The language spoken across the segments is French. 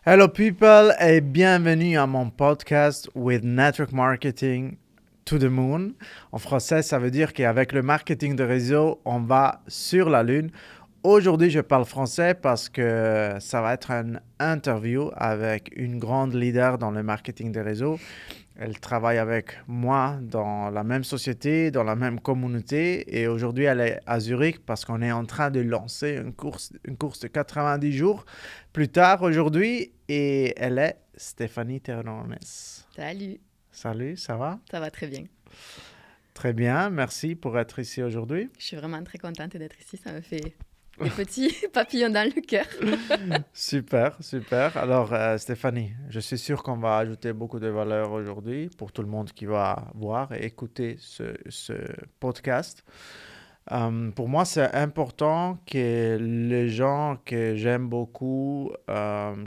Hello people et bienvenue à mon podcast with Network Marketing to the Moon. En français, ça veut dire qu'avec le marketing de réseau, on va sur la Lune. Aujourd'hui, je parle français parce que ça va être une interview avec une grande leader dans le marketing de réseau. Elle travaille avec moi dans la même société, dans la même communauté. Et aujourd'hui, elle est à Zurich parce qu'on est en train de lancer une course de 90 jours plus tard aujourd'hui. Et elle est Stéphanie Terrones. Salut, Salut, ça va? ça va très bien. Très bien, merci pour être ici aujourd'hui. Je suis vraiment très contente d'être ici, ça me fait des petits papillons dans le cœur. Super, super. Alors, Stéphanie, je suis sûr qu'on va ajouter beaucoup de valeur aujourd'hui pour tout le monde qui va voir et écouter ce podcast. Pour moi, c'est important que les gens que j'aime beaucoup,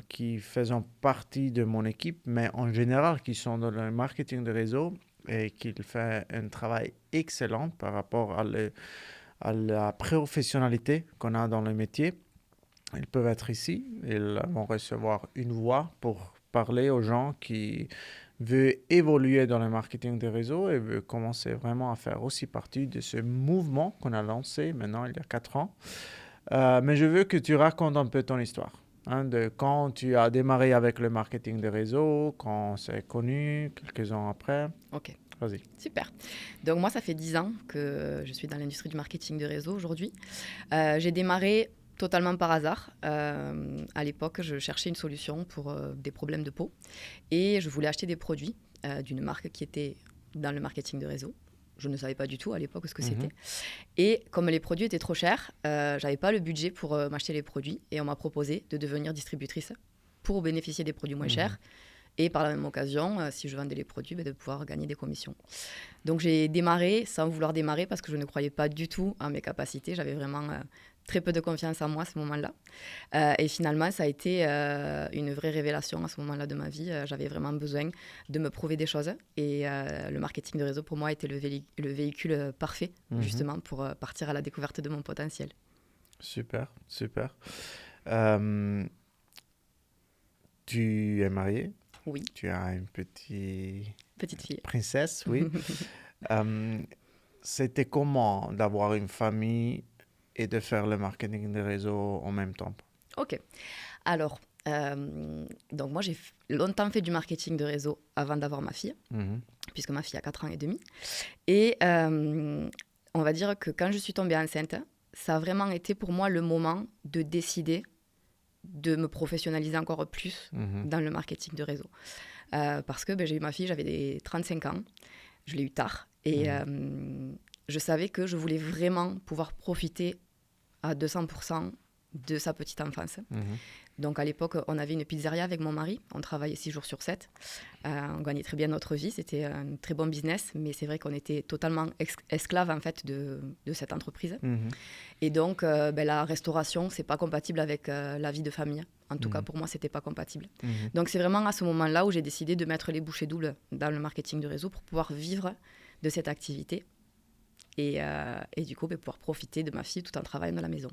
qui font partie de mon équipe, mais en général qui sont dans le marketing de réseau et qui font un travail excellent par rapport à la professionnalité qu'on a dans le métier, ils peuvent être ici. Ils vont recevoir une voix pour parler aux gens qui veulent évoluer dans le marketing des réseaux et veulent commencer vraiment à faire aussi partie de ce mouvement qu'on a lancé maintenant il y a 4 ans. Mais je veux que tu racontes un peu ton histoire. De quand tu as démarré avec le marketing des réseaux, quand c'est connu, quelques ans après. Ok, Vas-y. super. Donc moi, ça fait 10 ans que je suis dans l'industrie du marketing de réseau aujourd'hui. J'ai démarré totalement par hasard. À l'époque, je cherchais une solution pour des problèmes de peau et je voulais acheter des produits d'une marque qui était dans le marketing de réseau. Je ne savais pas du tout à l'époque ce que c'était. Et comme les produits étaient trop chers, j'avais pas le budget pour m'acheter les produits. Et on m'a proposé de devenir distributrice pour bénéficier des produits moins chers. Et par la même occasion, si je vendais les produits, de pouvoir gagner des commissions. Donc j'ai démarré sans vouloir démarrer parce que je ne croyais pas du tout à mes capacités. J'avais vraiment très peu de confiance en moi à ce moment-là. Et finalement, ça a été une vraie révélation à ce moment-là de ma vie. J'avais vraiment besoin de me prouver des choses. Et le marketing de réseau, pour moi, était le véhicule parfait, justement, pour partir à la découverte de mon potentiel. Super, super. Euh, Tu es mariée? Oui, Tu as une petite petite fille. princesse, oui. Euh, C'était comment d'avoir une famille et de faire le marketing des réseaux en même temps? Ok. Alors, donc moi, longtemps fait du marketing de réseau avant d'avoir ma fille, Mhm, puisque ma fille a 4 ans et demi. Et on va dire que quand je suis tombée enceinte, ça a vraiment été pour moi le moment de décider de me professionnaliser encore plus mhm, dans le marketing de réseau. Parce que j'ai eu ma fille, j'avais 35 ans, je l'ai eu tard. Et je savais que je voulais vraiment pouvoir profiter à 200% de sa petite enfance. mhm, Donc à l'époque, on avait une pizzeria avec mon mari, on travaillait 6 jours sur 7. On gagnait très bien notre vie, c'était un très bon business, mais c'est vrai qu'on était totalement esclaves en fait de cette entreprise. mhm, Et donc la restauration, c'est pas compatible avec la vie de famille. En tout cas, pour moi, c'était pas compatible. mhm. Donc c'est vraiment à ce moment-là où j'ai décidé de mettre les bouchées doubles dans le marketing de réseau pour pouvoir vivre de cette activité et du coup pouvoir profiter de ma fille tout en travaillant de la maison.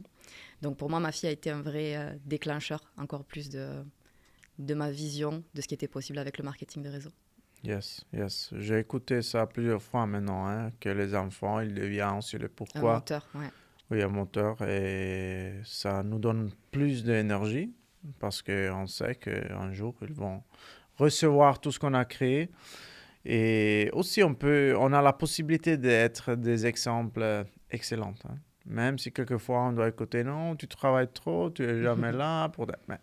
Donc pour moi, ma fille a été un vrai déclencheur encore plus de ma vision de ce qui était possible avec le marketing de réseau. Yes, yes. J'ai écouté ça plusieurs fois maintenant, que les enfants, ils deviennent sur le Un pourquoi. moteur, ouais. Oui, un moteur et ça nous donne plus d'énergie parce qu'on sait qu'un jour, ils vont recevoir tout ce qu'on a créé. Et aussi, on a la possibilité d'être des exemples excellents. Même si quelquefois on doit écouter, non, tu travailles trop, tu es jamais là. Mais,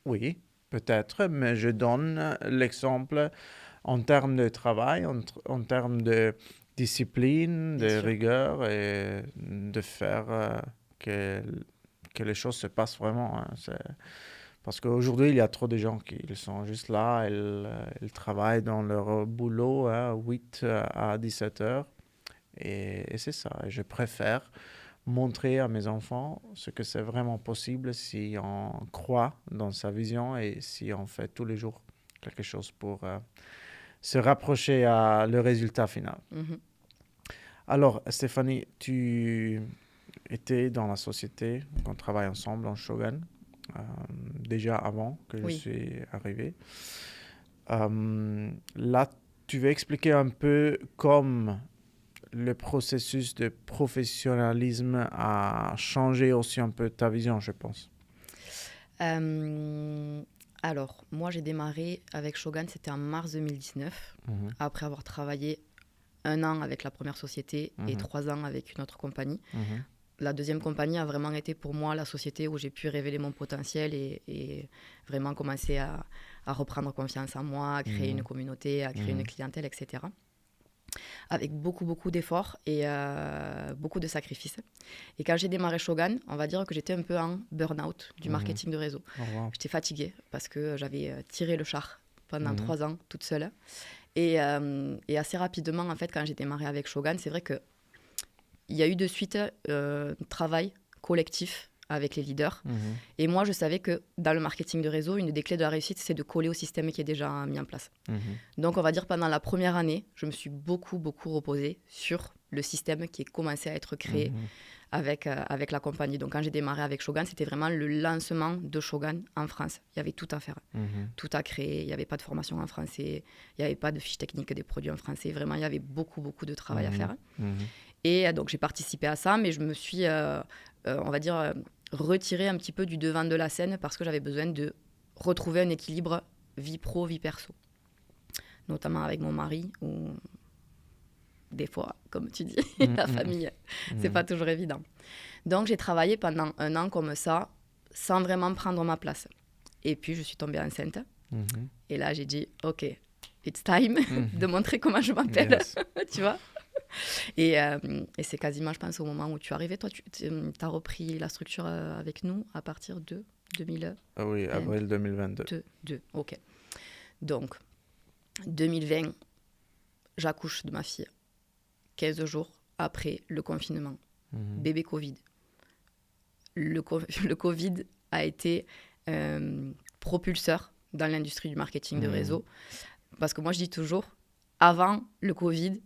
oui, peut-être, mais je donne l'exemple en termes de travail, en termes de discipline, Bien de sûr. rigueur et de faire que, que les choses se passent vraiment. Parce qu'aujourd'hui, il y a trop de gens qui ils sont juste là, ils travaillent dans leur boulot 8 à 17 heures. Et c'est ça. Et je préfère montrer à mes enfants ce que c'est vraiment possible si on croit dans sa vision et si on fait tous les jours quelque chose pour se rapprocher à le résultat final. Mhm. Alors, Stéphanie, tu étais dans la société, on travaille ensemble en Shogun. déjà avant que je Oui. suis arrivé. Là, tu veux expliquer un peu comme le processus de professionnalisme a changé aussi un peu ta vision, je pense. Alors, moi, j'ai démarré avec Shogun, c'était en mars 2019, après avoir travaillé 1 an avec la première société et 3 ans avec une autre compagnie. La deuxième compagnie a vraiment été pour moi la société où j'ai pu révéler mon potentiel et vraiment commencer à reprendre confiance en moi, à créer une communauté, à créer une clientèle, etc. Avec beaucoup, beaucoup d'efforts et beaucoup de sacrifices. Et quand j'ai démarré Shogun, on va dire que j'étais un peu en burn-out du marketing de réseau. Oh, wow. J'étais fatiguée parce que j'avais tiré le char pendant 3 ans toute seule. Et assez rapidement, en fait, quand j'ai démarré avec Shogun, c'est vrai qu'il y a eu de suite travail collectif avec les leaders. Et moi, je savais que dans le marketing de réseau, une des clés de la réussite, c'est de coller au système qui est déjà mis en place. Donc, on va dire pendant la première année, je me suis beaucoup, beaucoup reposée sur le système qui est commencé à être créé avec la compagnie. Donc, quand j'ai démarré avec Shogun, c'était vraiment le lancement de Shogun en France. Il y avait tout à faire, tout à créer. Il n'y avait pas de formation en français, il n'y avait pas de fiche technique des produits en français. Vraiment, il y avait beaucoup, beaucoup de travail à faire. Et donc, j'ai participé à ça, mais je me suis, on va dire, retirée un petit peu du devant de la scène parce que j'avais besoin de retrouver un équilibre vie pro, vie perso. Notamment avec mon mari, où des fois, comme tu dis, la famille, c'est pas toujours évident. Donc, j'ai travaillé pendant 1 an comme ça, sans vraiment prendre ma place. Et puis, je suis tombée enceinte. Et là, j'ai dit, OK, it's time de montrer comment je m'appelle, Yes. tu vois. Et c'est quasiment, je pense, au moment où tu es arrivé. Toi, tu as repris la structure avec nous à partir de 2022. Ah oui, avril 2022. OK. Donc, 2020, j'accouche de ma fille. 15 jours après le confinement. Bébé Covid. Le Covid a été propulseur dans l'industrie du marketing de réseau. Parce que moi, je dis toujours, avant le Covid,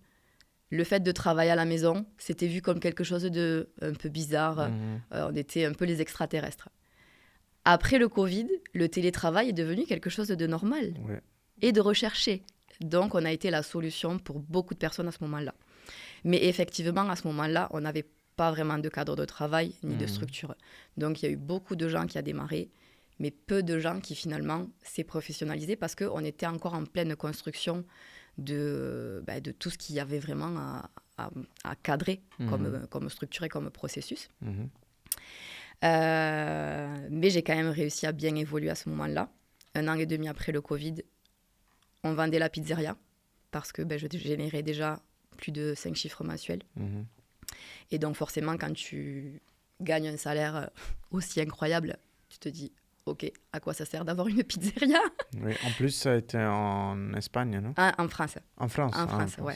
le fait de travailler à la maison, c'était vu comme quelque chose de un peu bizarre. On était un peu les extraterrestres. Après le Covid, le télétravail est devenu quelque chose de normal et de recherché. Donc, on a été la solution pour beaucoup de personnes à ce moment-là. Mais effectivement, à ce moment-là, on n'avait pas vraiment de cadre de travail ni de structure. Donc, il y a eu beaucoup de gens qui ont démarré, mais peu de gens qui finalement s'est professionnalisé parce qu'on était encore en pleine construction de tout ce qu'il y avait vraiment à cadrer comme structure et comme processus. Mais j'ai quand même réussi à bien évoluer à ce moment-là. 1 an et demi après le Covid, on vendait la pizzeria parce que je générais déjà plus de 5 chiffres mensuels. Et donc forcément, quand tu gagnes un salaire aussi incroyable, tu te dis, OK, à quoi ça sert d'avoir une pizzeria ? Oui, en plus, ça a été en Espagne, non? En France. En France. En France, ouais.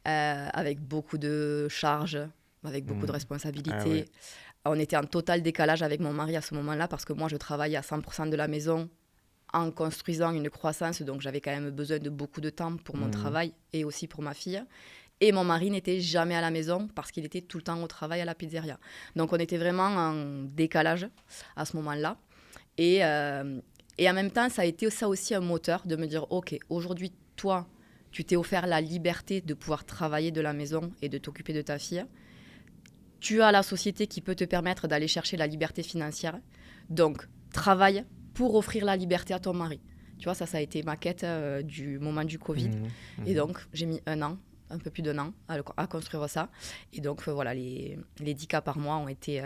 Avec beaucoup de charges, avec beaucoup de responsabilités. On était en total décalage avec mon mari à ce moment-là parce que moi, je travaillais à 100% de la maison en construisant une croissance. Donc, j'avais quand même besoin de beaucoup de temps pour mon travail et aussi pour ma fille. Et mon mari n'était jamais à la maison parce qu'il était tout le temps au travail à la pizzeria. Donc, on était vraiment en décalage à ce moment-là. Et en même temps, ça a été ça aussi un moteur de me dire, OK, aujourd'hui, toi, tu t'es offert la liberté de pouvoir travailler de la maison et de t'occuper de ta fille. Tu as la société qui peut te permettre d'aller chercher la liberté financière. Donc, travaille pour offrir la liberté à ton mari. Tu vois, ça a été ma quête du moment du Covid. Et donc, j'ai mis 1 an, un peu plus d'1 an, à construire ça. Et donc, voilà, les 10 cas par mois ont été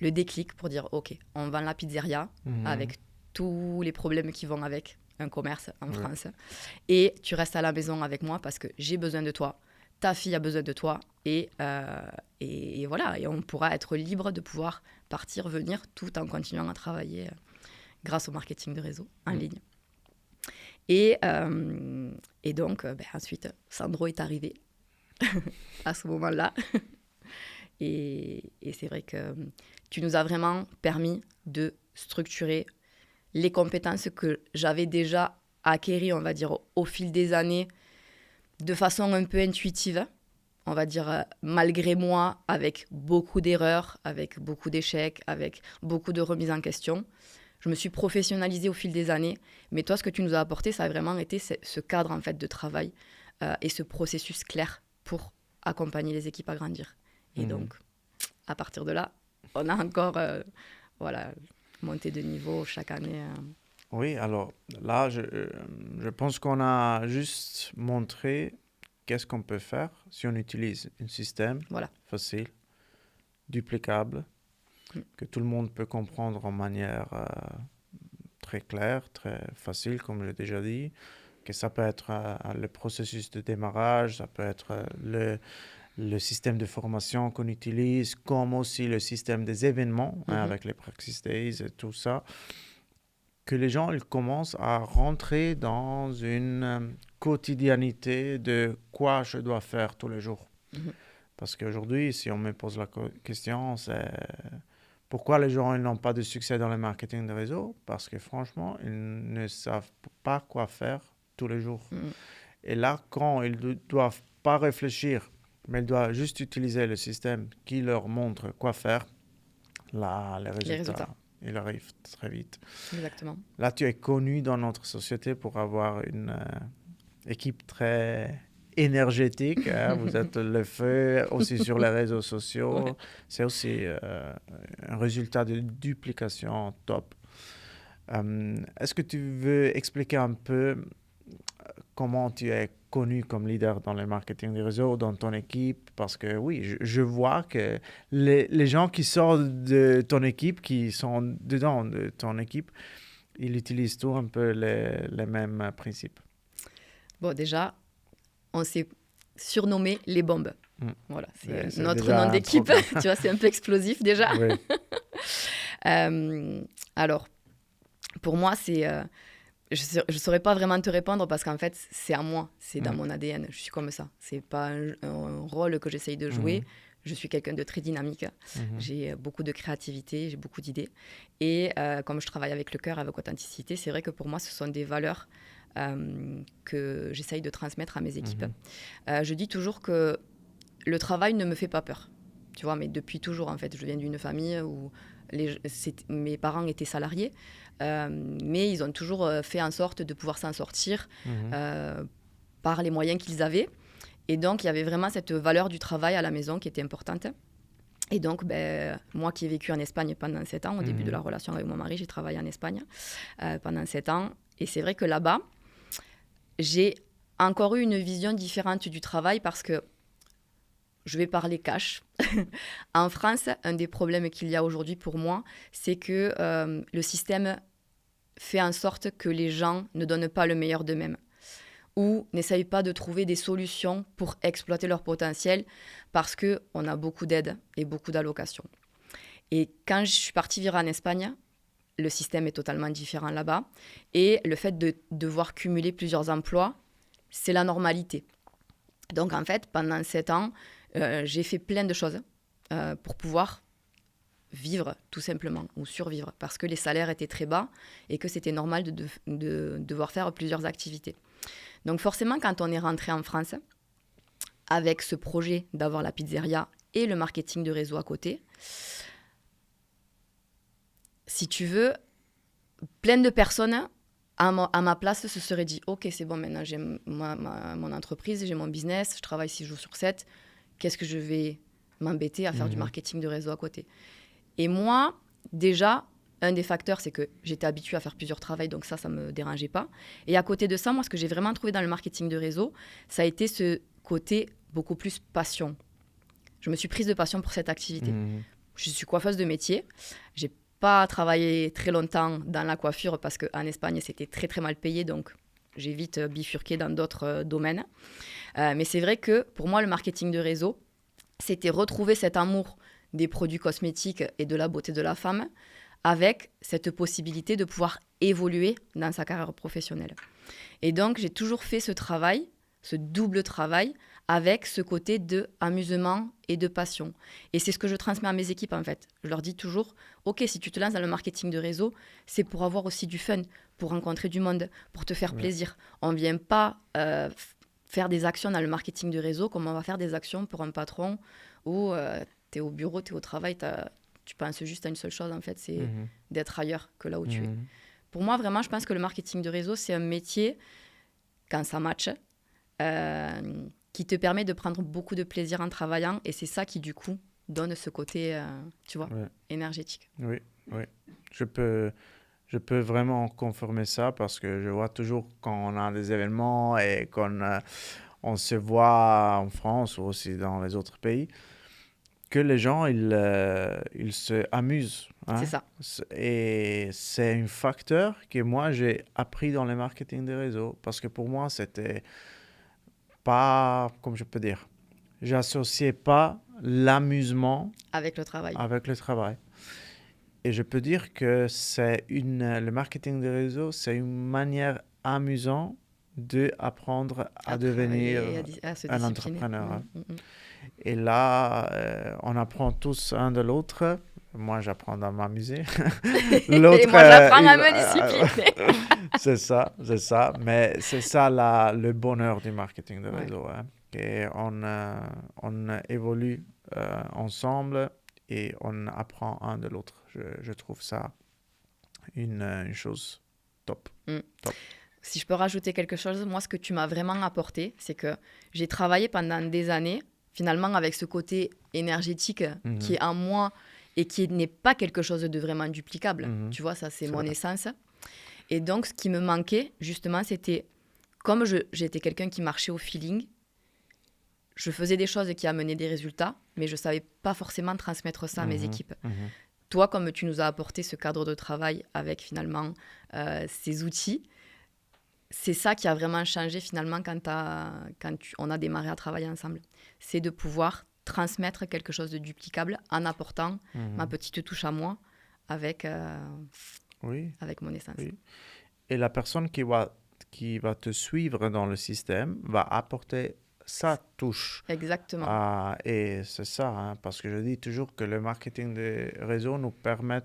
le déclic pour dire, OK, on vend la pizzeria avec tous les problèmes qui vont avec un commerce en France. Et tu restes à la maison avec moi parce que j'ai besoin de toi. Ta fille a besoin de toi et voilà, et on pourra être libre de pouvoir partir, venir, tout en continuant à travailler grâce au marketing de réseau en ligne. Et donc, ensuite, Sandro est arrivé à ce moment-là. Et c'est vrai que tu nous as vraiment permis de structurer les compétences que j'avais déjà acquéries, on va dire, au fil des années, de façon un peu intuitive, on va dire, malgré moi, avec beaucoup d'erreurs, avec beaucoup d'échecs, avec beaucoup de remises en question. Je me suis professionnalisée au fil des années, mais toi, ce que tu nous as apporté, ça a vraiment été ce cadre en fait, de travail et ce processus clair pour accompagner les équipes à grandir. Et donc, à partir de là, on a encore monté de niveau chaque année. Oui, alors là, je pense qu'on a juste montré qu'est-ce qu'on peut faire si on utilise un système facile, duplicable, que tout le monde peut comprendre en manière très claire, très facile, comme j'ai déjà dit, que ça peut être le processus de démarrage, ça peut être le système de formation qu'on utilise, comme aussi le système des événements avec les Praxis Days et tout ça, que les gens ils commencent à rentrer dans une quotidiennité de quoi je dois faire tous les jours. Parce qu'aujourd'hui, si on me pose la question, c'est pourquoi les gens ils n'ont pas de succès dans le marketing de réseau? Parce que franchement, ils ne savent pas quoi faire tous les jours. Et là, quand ils ne doivent pas réfléchir, mais ils doivent juste utiliser le système qui leur montre quoi faire, là, les résultats. Il arrive très vite. Exactement. Là, tu es connu dans notre société pour avoir une équipe très énergétique. Vous êtes le feu aussi sur les réseaux sociaux. Ouais. C'est aussi un résultat de duplication top. Est-ce que tu veux expliquer un peu comment tu es connu comme leader dans le marketing des réseaux, dans ton équipe? Parce que oui, je vois que les gens qui sortent de ton équipe, qui sont dedans de ton équipe, ils utilisent tous un peu les mêmes principes. Bon, déjà, on s'est surnommé les bombes. Voilà, c'est notre nom d'équipe. Tu vois, c'est un peu explosif déjà. Oui. Alors, pour moi, c'est... je ne saurais pas vraiment te répondre parce qu'en fait, c'est à moi, c'est dans mon ADN. Je suis comme ça. Ce n'est pas un rôle que j'essaye de jouer. Je suis quelqu'un de très dynamique. J'ai beaucoup de créativité, j'ai beaucoup d'idées. Et comme je travaille avec le cœur, avec authenticité, c'est vrai que pour moi, ce sont des valeurs que j'essaye de transmettre à mes équipes. Je dis toujours que le travail ne me fait pas peur. Tu vois, mais depuis toujours, en fait. Je viens d'une famille où mes parents étaient salariés. Mais ils ont toujours fait en sorte de pouvoir s'en sortir par les moyens qu'ils avaient. Et donc, il y avait vraiment cette valeur du travail à la maison qui était importante. Et donc, moi qui ai vécu en Espagne pendant 7 ans, au début de la relation avec mon mari, j'ai travaillé en Espagne pendant 7 ans. Et c'est vrai que là-bas, j'ai encore eu une vision différente du travail parce que je vais parler cash. En France, un des problèmes qu'il y a aujourd'hui pour moi, c'est que le système fait en sorte que les gens ne donnent pas le meilleur d'eux-mêmes ou n'essayent pas de trouver des solutions pour exploiter leur potentiel parce qu'on a beaucoup d'aides et beaucoup d'allocations. Et quand je suis partie vivre en Espagne, le système est totalement différent là-bas. Et le fait de devoir cumuler plusieurs emplois, c'est la normalité. Donc en fait, pendant 7 ans, j'ai fait plein de choses pour pouvoir vivre tout simplement ou survivre parce que les salaires étaient très bas et que c'était normal de devoir faire plusieurs activités. Donc forcément, quand on est rentré en France avec ce projet d'avoir la pizzeria et le marketing de réseau à côté, si tu veux, plein de personnes à ma place se seraient dit « Ok, c'est bon, maintenant j'ai mon entreprise, j'ai mon business, je travaille 6 jours sur 7, qu'est-ce que je vais m'embêter à faire du marketing de réseau à côté ?» Et moi, déjà, un des facteurs, c'est que j'étais habituée à faire plusieurs travails, donc ça ne me dérangeait pas. Et à côté de ça, moi, ce que j'ai vraiment trouvé dans le marketing de réseau, ça a été ce côté beaucoup plus passion. Je me suis prise de passion pour cette activité. Je suis coiffeuse de métier. Je n'ai pas travaillé très longtemps dans la coiffure parce qu'en Espagne, c'était très, très mal payé, donc j'ai vite bifurqué dans d'autres domaines. Mais c'est vrai que pour moi, le marketing de réseau, c'était retrouver cet amour des produits cosmétiques et de la beauté de la femme avec cette possibilité de pouvoir évoluer dans sa carrière professionnelle. Et donc, j'ai toujours fait ce travail, ce double travail, avec ce côté d'amusement et de passion. Et c'est ce que je transmets à mes équipes, en fait. Je leur dis toujours, OK, si tu te lances dans le marketing de réseau, c'est pour avoir aussi du fun, pour rencontrer du monde, pour te faire plaisir. On ne vient pas faire des actions dans le marketing de réseau comme on va faire des actions pour un patron où tu es au bureau, tu es au travail, tu penses juste à une seule chose, en fait, c'est d'être ailleurs que là où tu es. Pour moi, vraiment, je pense que le marketing de réseau, c'est un métier, quand ça matche, qui te permet de prendre beaucoup de plaisir en travaillant. Et c'est ça qui, du coup, donne ce côté, tu vois, énergétique. Oui, oui. Je peux vraiment confirmer ça parce que je vois toujours quand on a des événements et on se voit en France ou aussi dans les autres pays, que les gens, ils se amusent. Hein? C'est ça. Et c'est un facteur que moi, j'ai appris dans le marketing des réseaux parce que pour moi, c'était pas, comme je peux dire, j'associais pas l'amusement avec le travail. avec le travail. Et je peux dire que le marketing des réseaux, c'est une manière amusante d'apprendre à devenir un entrepreneur. Hein. Et là, on apprend tous un de l'autre. Moi, j'apprends à m'amuser. L'autre, et moi, j'apprends à me discipliner. C'est ça. Mais c'est ça le bonheur du marketing de réseau. Hein. Et on évolue ensemble et on apprend un de l'autre. Je trouve ça une chose top. Top. Si je peux rajouter quelque chose, moi, ce que tu m'as vraiment apporté, c'est que j'ai travaillé pendant des années, finalement, avec ce côté énergétique qui est en moi et qui n'est pas quelque chose de vraiment duplicable. Tu vois, ça, c'est mon essence. Et donc, ce qui me manquait, justement, c'était, comme j'étais quelqu'un qui marchait au feeling, je faisais des choses qui amenaient des résultats, mais je ne savais pas forcément transmettre ça à mes équipes. Toi, comme tu nous as apporté ce cadre de travail avec, finalement, ces outils, c'est ça qui a vraiment changé, finalement, on a démarré à travailler ensemble. C'est de pouvoir transmettre quelque chose de duplicable en apportant ma petite touche à moi avec mon essence. Oui. Et la personne qui va te suivre dans le système va apporter sa touche. Exactement. Et c'est ça, hein, parce que je dis toujours que le marketing des réseaux nous permet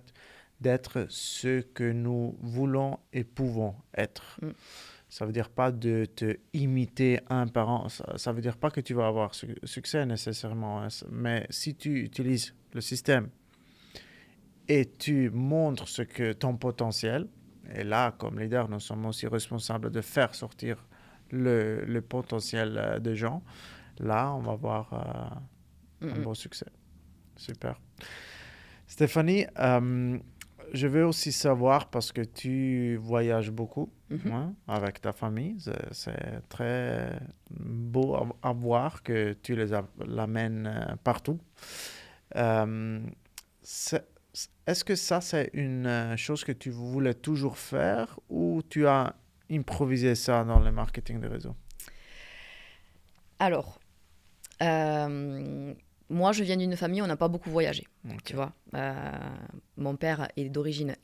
d'être ce que nous voulons et pouvons être. Ça veut dire pas de te imiter un par un. Ça veut dire pas que tu vas avoir succès nécessairement. Hein, mais si tu utilises le système et tu montres ton potentiel, et là, comme leader, nous sommes aussi responsables de faire sortir le potentiel des gens. Là, on va avoir un beau succès. Super. Stéphanie, je veux aussi savoir, parce que tu voyages beaucoup hein, avec ta famille, c'est très beau à voir que tu l'amènes partout. Est-ce que ça, c'est une chose que tu voulais toujours faire ou tu as improvisé ça dans le marketing de réseau? Alors, moi, je viens d'une famille où on n'a pas beaucoup voyagé, tu vois. Mon père est d'origine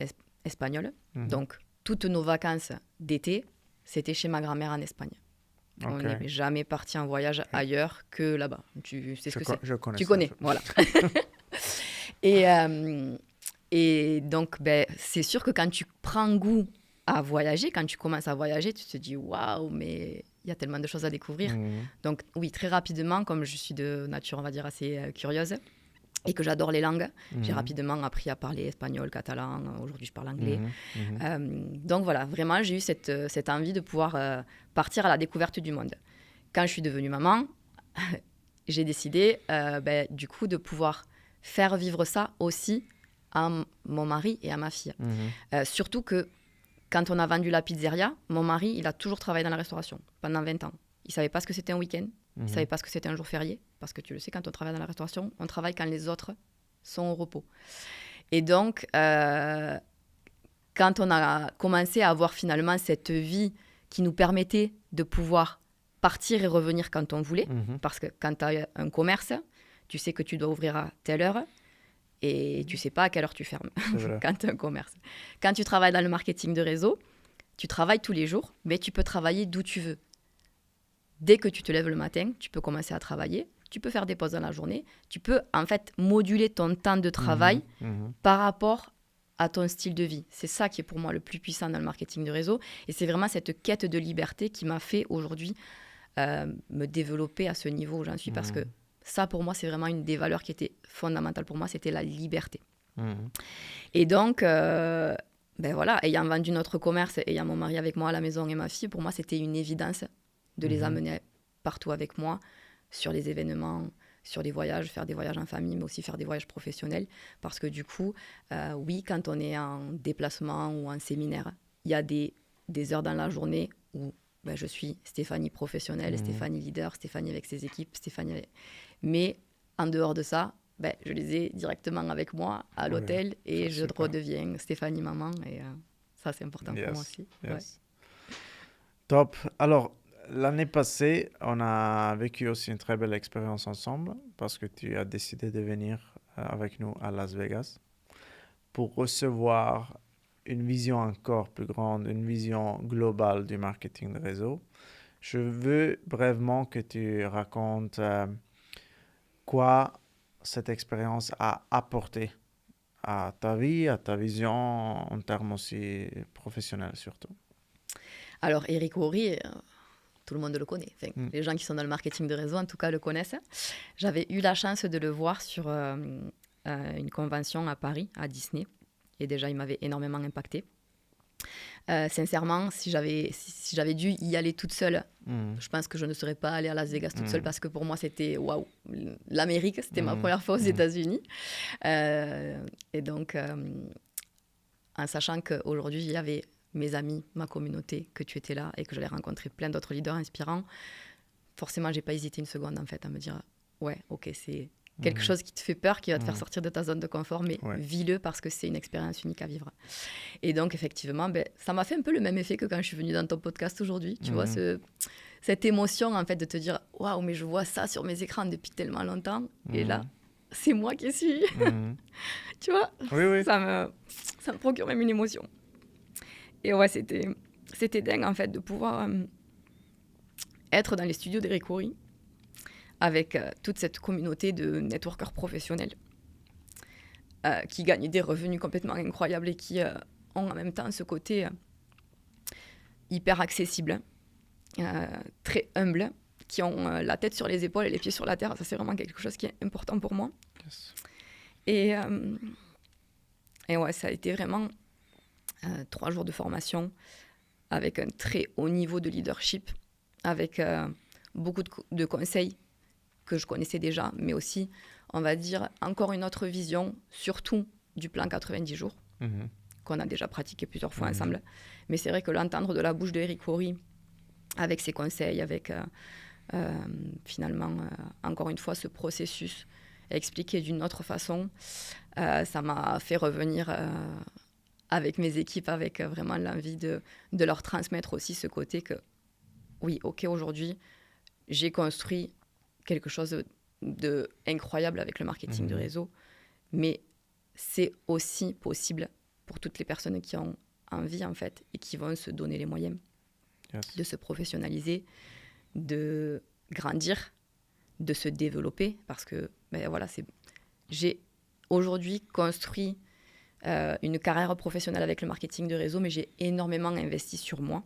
espagnole, donc toutes nos vacances d'été, c'était chez ma grand-mère en Espagne. On n'est jamais parti en voyage ailleurs que là-bas. Tu sais ce que c'est. Je connais. Tu connais, voilà. Et donc, c'est sûr que quand tu prends goût à voyager, quand tu commences à voyager, tu te dis waouh, mais il y a tellement de choses à découvrir. Donc, oui, très rapidement, comme je suis de nature, on va dire, assez curieuse et que j'adore les langues, j'ai rapidement appris à parler espagnol, catalan. Aujourd'hui, je parle anglais. Donc, voilà, vraiment, j'ai eu cette envie de pouvoir partir à la découverte du monde. Quand je suis devenue maman, j'ai décidé, du coup, de pouvoir faire vivre ça aussi à mon mari et à ma fille. Surtout que quand on a vendu la pizzeria, mon mari, il a toujours travaillé dans la restauration pendant 20 ans. Il ne savait pas ce que c'était un week-end, il ne savait pas ce que c'était un jour férié, parce que tu le sais, quand on travaille dans la restauration, on travaille quand les autres sont au repos. Et donc, quand on a commencé à avoir finalement cette vie qui nous permettait de pouvoir partir et revenir quand on voulait, parce que quand tu as un commerce, tu sais que tu dois ouvrir à telle heure, et tu ne sais pas à quelle heure tu fermes quand tu as un commerce. Quand tu travailles dans le marketing de réseau, tu travailles tous les jours, mais tu peux travailler d'où tu veux. Dès que tu te lèves le matin, tu peux commencer à travailler, tu peux faire des pauses dans la journée, tu peux en fait moduler ton temps de travail par rapport à ton style de vie. C'est ça qui est pour moi le plus puissant dans le marketing de réseau, et c'est vraiment cette quête de liberté qui m'a fait aujourd'hui me développer à ce niveau où j'en suis, parce que ça, pour moi, c'est vraiment une des valeurs qui était fondamentale pour moi, c'était la liberté. Et donc, voilà, ayant vendu notre commerce, ayant mon mari avec moi à la maison et ma fille, pour moi, c'était une évidence de les amener partout avec moi, sur les événements, sur les voyages, faire des voyages en famille, mais aussi faire des voyages professionnels. Parce que du coup, oui, quand on est en déplacement ou en séminaire, il y a des heures dans la journée où je suis Stéphanie professionnelle, Stéphanie leader, Stéphanie avec ses équipes, Mais en dehors de ça, je les ai directement avec moi à l'hôtel et je redeviens Stéphanie maman. Et ça, c'est important pour moi aussi. Yes. Top. Alors, l'année passée, on a vécu aussi une très belle expérience ensemble parce que tu as décidé de venir avec nous à Las Vegas pour recevoir une vision encore plus grande, une vision globale du marketing de réseau. Je veux brièvement que tu racontes quoi cette expérience a apporté à ta vie, à ta vision, en termes aussi professionnels surtout. Alors, Eric Worre, tout le monde le connaît. Enfin, les gens qui sont dans le marketing de réseau, en tout cas, le connaissent. J'avais eu la chance de le voir sur une convention à Paris, à Disney. Et déjà, il m'avait énormément impacté. Sincèrement, si j'avais dû y aller toute seule, je pense que je ne serais pas allée à Las Vegas toute seule parce que pour moi, c'était waouh, l'Amérique, c'était ma première fois aux États-Unis. Et donc, en sachant qu'aujourd'hui, il y avait mes amis, ma communauté, que tu étais là et que j'allais rencontrer plein d'autres leaders inspirants, forcément, j'ai pas hésité une seconde en fait à me dire ouais, ok, c'est quelque chose qui te fait peur, qui va te faire sortir de ta zone de confort, mais vis-le parce que c'est une expérience unique à vivre. Et donc, effectivement, ça m'a fait un peu le même effet que quand je suis venue dans ton podcast aujourd'hui. Tu vois, cette émotion, en fait, de te dire « Waouh, mais je vois ça sur mes écrans depuis tellement longtemps. » Et là, c'est moi qui suis. Tu vois, ça me procure même une émotion. Et ouais, c'était dingue, en fait, de pouvoir être dans les studios d'Eric Worre avec toute cette communauté de networkers professionnels qui gagnent des revenus complètement incroyables et qui ont en même temps ce côté hyper accessible, très humble, qui ont la tête sur les épaules et les pieds sur la terre. Ça, c'est vraiment quelque chose qui est important pour moi. Yes. Et ouais, ça a été vraiment 3 jours de formation avec un très haut niveau de leadership, avec beaucoup de conseils que je connaissais déjà, mais aussi, on va dire, encore une autre vision, surtout du plan 90 jours, qu'on a déjà pratiqué plusieurs fois ensemble. Mais c'est vrai que l'entendre de la bouche d'Eric Worre, avec ses conseils, avec finalement, encore une fois, ce processus expliqué d'une autre façon, ça m'a fait revenir avec mes équipes, avec vraiment l'envie de leur transmettre aussi ce côté que, oui, ok, aujourd'hui, j'ai construit quelque chose de incroyable avec le marketing de réseau, mais c'est aussi possible pour toutes les personnes qui ont envie, en fait, et qui vont se donner les moyens de se professionnaliser, de grandir, de se développer, parce que, voilà, j'ai aujourd'hui construit une carrière professionnelle avec le marketing de réseau, mais j'ai énormément investi sur moi.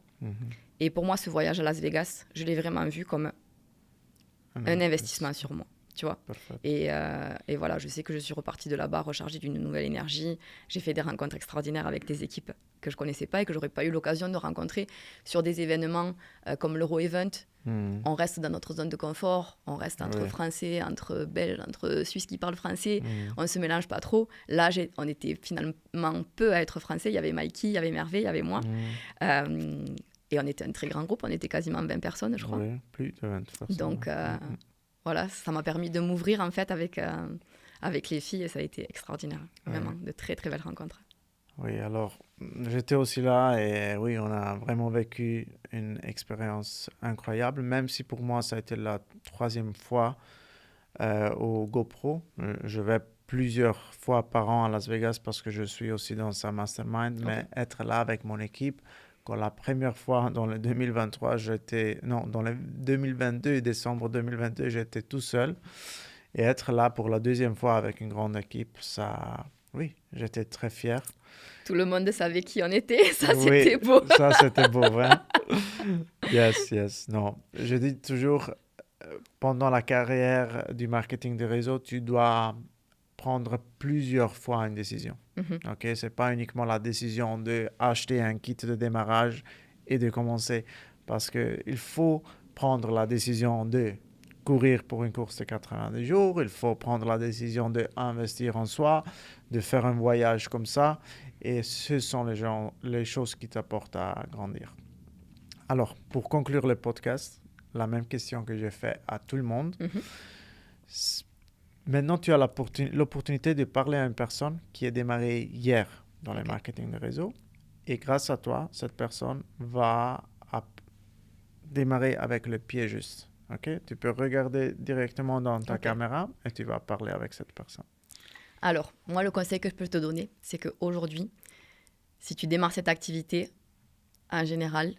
Et pour moi, ce voyage à Las Vegas, je l'ai vraiment vu comme un investissement sur moi, tu vois. Et voilà, je sais que je suis repartie de là-bas rechargée d'une nouvelle énergie. J'ai fait des rencontres extraordinaires avec des équipes que je ne connaissais pas et que je n'aurais pas eu l'occasion de rencontrer sur des événements comme l'Euro Event. On reste dans notre zone de confort, on reste entre Français, entre Belges, entre Suisses qui parlent français, on ne se mélange pas trop. Là, on était finalement peu à être Français. Il y avait Mikey, il y avait Merveille, il y avait moi. Et on était un très grand groupe, on était quasiment 20 personnes, je crois. Oui, plus de 20 personnes. Donc, voilà, ça m'a permis de m'ouvrir, en fait, avec les filles, et ça a été extraordinaire. Vraiment, de très, très belles rencontres. Oui, alors, j'étais aussi là, et oui, on a vraiment vécu une expérience incroyable, même si pour moi, ça a été la 3e fois au GoPro. Je vais plusieurs fois par an à Las Vegas parce que je suis aussi dans sa mastermind, mais être là avec mon équipe, quand la première fois dans le 2023, dans le 2022, décembre 2022, j'étais tout seul. Et être là pour la 2e fois avec une grande équipe, ça, oui, j'étais très fier. Tout le monde savait qui on était, ça c'était beau. Ça c'était beau, hein. Yes, yes. Non, je dis toujours, pendant la carrière du marketing de réseau, tu dois prendre plusieurs fois une décision. Mhm. Ok, c'est pas uniquement la décision de acheter un kit de démarrage et de commencer, parce que il faut prendre la décision de courir pour une course de 90 jours, il faut prendre la décision d'investir en soi, de faire un voyage comme ça, et ce sont les choses qui t'apportent à grandir. Alors, pour conclure le podcast, la même question que j'ai fait à tout le monde. Mhm. Maintenant, tu as l'opportunité de parler à une personne qui a démarré hier dans le Ok. marketing de réseau. Et grâce à toi, cette personne va démarrer avec le pied juste. Okay? Tu peux regarder directement dans ta Ok. caméra et tu vas parler avec cette personne. Alors, moi, le conseil que je peux te donner, c'est qu'aujourd'hui, si tu démarres cette activité, en général,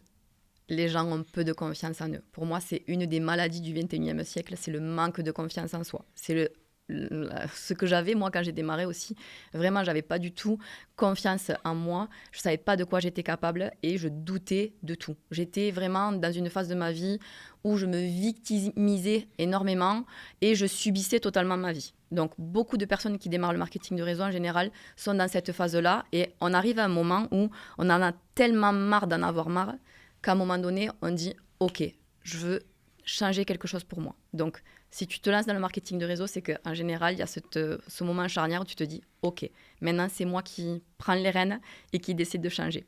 les gens ont peu de confiance en eux. Pour moi, c'est une des maladies du 21e siècle, c'est le manque de confiance en soi. C'est ce que j'avais, moi, quand j'ai démarré aussi. Vraiment, j'avais pas du tout confiance en moi. Je savais pas de quoi j'étais capable et je doutais de tout. J'étais vraiment dans une phase de ma vie où je me victimisais énormément et je subissais totalement ma vie. Donc, beaucoup de personnes qui démarrent le marketing de réseau, en général, sont dans cette phase-là et on arrive à un moment où on en a tellement marre d'en avoir marre qu'à un moment donné, on dit « Ok, je veux changer quelque chose pour moi ». Donc, si tu te lances dans le marketing de réseau, c'est qu'en général, il y a ce moment charnière où tu te dis « Ok, maintenant, c'est moi qui prends les rênes et qui décide de changer ».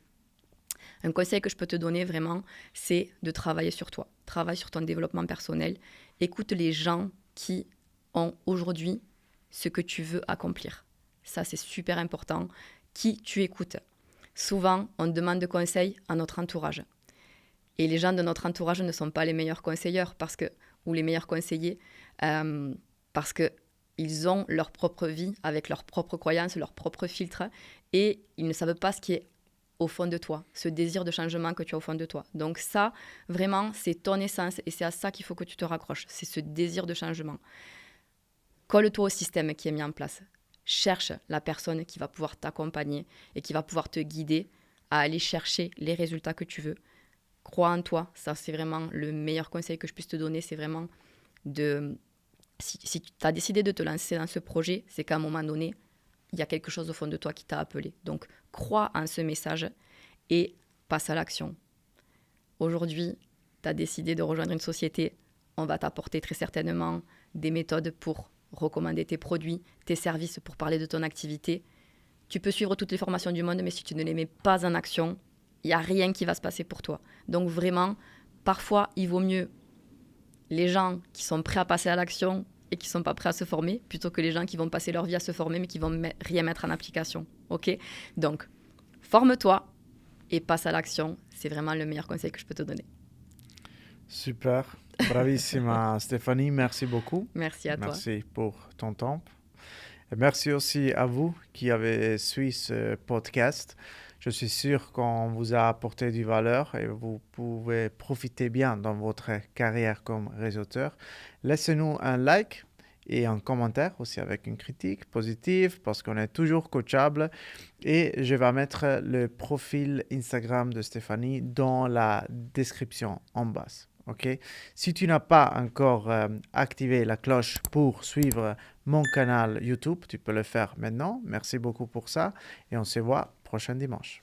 Un conseil que je peux te donner vraiment, c'est de travailler sur toi. Travaille sur ton développement personnel. Écoute les gens qui ont aujourd'hui ce que tu veux accomplir. Ça, c'est super important. Qui tu écoutes. Souvent, on demande de conseils à notre entourage. Et les gens de notre entourage ne sont pas les meilleurs conseillers ou les meilleurs conseillers parce qu'ils ont leur propre vie avec leurs propres croyances, leurs propres filtres et ils ne savent pas ce qui est au fond de toi, ce désir de changement que tu as au fond de toi. Donc ça, vraiment, c'est ton essence et c'est à ça qu'il faut que tu te raccroches. C'est ce désir de changement. Colle-toi au système qui est mis en place. Cherche la personne qui va pouvoir t'accompagner et qui va pouvoir te guider à aller chercher les résultats que tu veux. Crois en toi, ça c'est vraiment le meilleur conseil que je puisse te donner, c'est vraiment si tu as décidé de te lancer dans ce projet, c'est qu'à un moment donné, il y a quelque chose au fond de toi qui t'a appelé. Donc crois en ce message et passe à l'action. Aujourd'hui, tu as décidé de rejoindre une société, on va t'apporter très certainement des méthodes pour recommander tes produits, tes services, pour parler de ton activité. Tu peux suivre toutes les formations du monde, mais si tu ne les mets pas en action, il n'y a rien qui va se passer pour toi. Donc vraiment, parfois, il vaut mieux les gens qui sont prêts à passer à l'action et qui ne sont pas prêts à se former, plutôt que les gens qui vont passer leur vie à se former, mais qui ne vont rien mettre en application. Ok ? Donc, forme-toi et passe à l'action. C'est vraiment le meilleur conseil que je peux te donner. Super. Bravissima Stéphanie, merci beaucoup. Merci à toi. Merci pour ton temps. Et merci aussi à vous qui avez suivi ce podcast. Je suis sûr qu'on vous a apporté du valeur et vous pouvez profiter bien dans votre carrière comme réseauteur. Laissez-nous un like et un commentaire aussi avec une critique positive parce qu'on est toujours coachable. Et je vais mettre le profil Instagram de Stéphanie dans la description en bas. Okay? Si tu n'as pas encore activé la cloche pour suivre mon canal YouTube, tu peux le faire maintenant. Merci beaucoup pour ça et on se voit prochain dimanche.